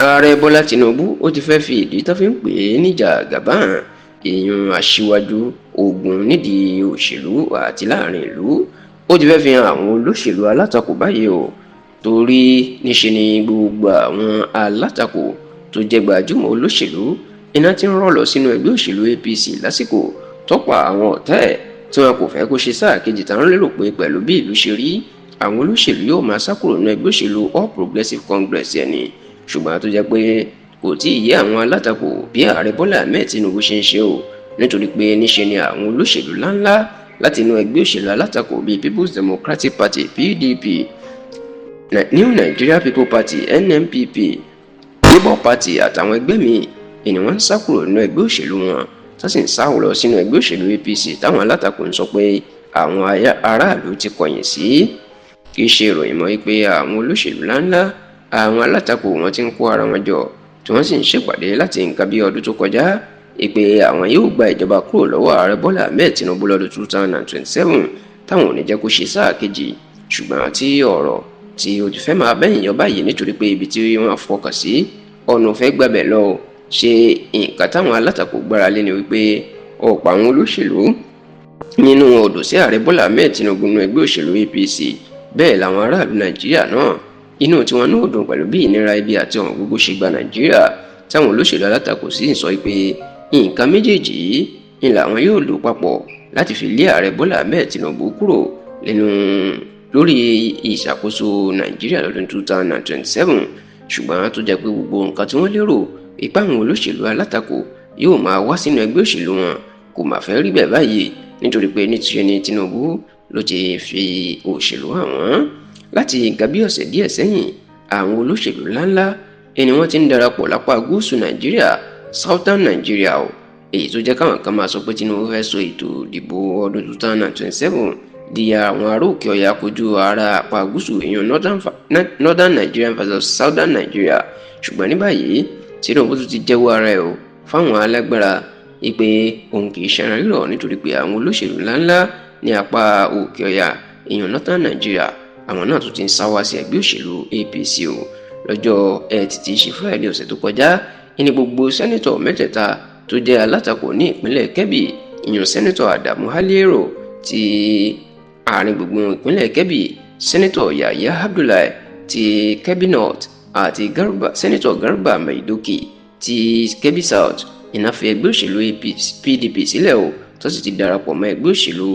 ààrẹ bọ́lá tìǹbù ó ti fẹ́ fi ìdí tó fi ń pè é níjà gàba hàn èèyàn aṣíwájú ogun nídìí òṣèlú àti láàrin ìlú ó ti fẹ́ fi hàn àwọn olóṣèlú alátakò báyìí o torí níṣe ni gbogbo àwọn alátakò tó jẹ́ gbajúmọ̀ olóṣèlú iná tí ń rọ̀ lọ sínú ẹgbẹ́ òṣèlú APC lásìkò tọ́pọ̀ àwọn ọ̀tá ẹ̀ tí wọn kò fẹ́ kó ṣe sáà kejì táwọn lérò pé pẹ̀lú bí ìlú ṣe rí àwọn olóṣèlú yóò máa sá kúrò nínú ẹgbẹ́ òṣèlú All Progressives Congress ẹni ṣùgbọ́n tó jẹ́ pé kò tí ì yé àwọn alátakò bí ààrẹ Bọ́lá Ahmed Tinubu ṣe ń ṣe o nítorí pé níṣe ni àwọn olóṣèlú ńláńlá láti inú ẹgbẹ́ òṣèlú alátakò bíi People's Democratic Party PDP, New Nigeria People Party NNPP, Labour Party àtàwọn ẹgbẹ́ míì ni wọ́n ń sá kúrò nínú ẹgbẹ́ òṣèlú wọn tó sì ń sá lọ sínú ẹgbẹ́ òṣèlú APC táwọn alátakò ń sọ pé àwọn aráàlú ti kọ̀yìn sí. Kì í ṣe ìròyìn mọ́ pé àwọn olóṣèlú ńláńlá àwọn alátakò wọn ti ń kó ara wọn jọ tí wọ́n sì ń ṣèpàdé láti nǹkan bí ọdún tó kọjá pé àwọn yóò gba ìjọba kúrò lọ́wọ́ ààrẹ Bọ́lá Ahmed Tinubu lọ́dún 2027 táwọn ò ní jẹ́ kó ṣe sáà kejì ṣùgbọ́n tí ọ̀rọ̀ tí ó ti fẹ́ máa bẹ́yìn yọ báyìí nítorí pé ibi tí wọ́n fọkàn sí ọ̀nà fẹ́ gbàbẹ̀ lọ ṣe nǹkan táwọn alátakò gbára lé ni wípé ọ̀pọ̀ àwọn olóṣèlú nínú odò sí ààrẹ Bọ́lá Ahmed Tinubu nínú ẹgbẹ́ òṣèlú APC bẹ́ẹ̀ làwọn aráàlú Nàìjíríà náà inú tiwọn náà dùn pẹ̀lú bí ìnira ibi àti ọ̀hún gbogbo ṣe gba Nàìjíríà táwọn olóṣèlú alátakò sì ń sọ pé nǹkan méjèèjì yìí ni làwọn yóò lò papọ̀ láti fi lé ààrẹ Bọ́lá Ahmed Tinubu kúrò lórí ìṣàkóso Nàìjíríà lọ́dún 2027 ṣùgbọ́n tó jẹ́ pé gbogbo nǹkan tí wọ́n lérò ipá àwọn olóṣèlú alátakò yóò máa wá sínú ẹgbẹ́ òṣèlú wọn kò mà fẹ́ rí bẹ́ẹ̀ báyìí nítorí pé níṣe ni Tinubu ló ti fi òṣèlú hàn wọ́n láti nǹkan bí ọ̀sẹ̀ díẹ̀ sẹ́yìn àwọn olóṣèlú ńláńlá ẹni wọ́n ti ń darapọ̀ lápá gúúsù Nàìjíríà Southern Nigeria o èyí tó jẹ́ káwọn kan máa sọ pé Tinubu fẹ́ sọ ètò ìdìbò ọdún 2027 di àwọn ará òkè ọya kojú ara apá gúúsù èèyàn Northern Nigeria versus Southern Nigeria ṣùgbọ́n ní báyìí Tinubu tún ti jẹ́wọ́ ara ẹ̀ o fáwọn alágbára pé òun kì í ṣẹran rírọ̀ nítorí pé àwọn olóṣèlú ńláńlá ní apá òkè ọya èèyàn Northern Nigeria àwọn náà tún ti ń sáwá sí ẹgbẹ́ òṣèlú APC o lọ́jọ́ Ẹtì tí í ṣe Friday ọ̀sẹ̀ tó kọjá ní gbogbo sẹ́nitọ̀ mẹ́tẹ̀ẹ̀ta tó jẹ́ alátakò ní ìpínlẹ̀ Kebbi ìyàn sẹ́nitọ̀ Adamu Haliero ti àárín gbùngbùn ìpínlẹ̀ Kebbi sẹ́nitọ̀ Yahaya Abdullahi ti Kebbi North àti sẹ́nitọ̀ Garba Maidoki ti Kebbi South iná fi ẹgbẹ́ òṣèlú PDP sílẹ̀ o tó sì ti darapọ̀ mọ́ ẹgbẹ́ òṣèlú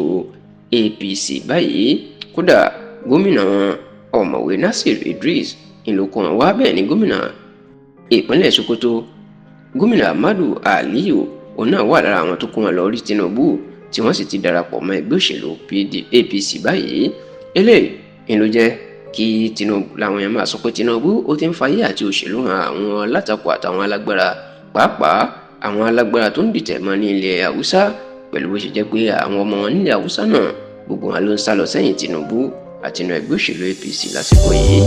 APC báyìí kódà gómìnà ọ̀mọ̀wé Nasir Idris ìlòkùn wá bẹ́ẹ̀ ni gómìnà ìpínlẹ̀ Sokoto gómìnà Ahmadu Aliyu òun náà wà lára àwọn tó kó wọn lọ rí Tinubu tí wọ́n sì ti darapọ̀ mọ́ ẹgbẹ́ òṣèlú APC báyìí eléyìí ló jẹ́ kí Tinubu làwọn èèyàn máa sọ pé Tinubu ó ti ń fayé àti òṣèlú hàn àwọn alátakò àtàwọn alágbára pàápàá àwọn alágbára tó ń dìtẹ̀ mọ́ ní ilẹ̀ Haúsá pẹ̀lú bó ṣe jẹ́ pé àwọn ọmọ wọn nílẹ̀ Haúsá náà gbogbo wọn ló ń sá lọ sẹ́yìn Tinubu àti inú ẹgbẹ́ òṣèlú APC lásìkò yìí.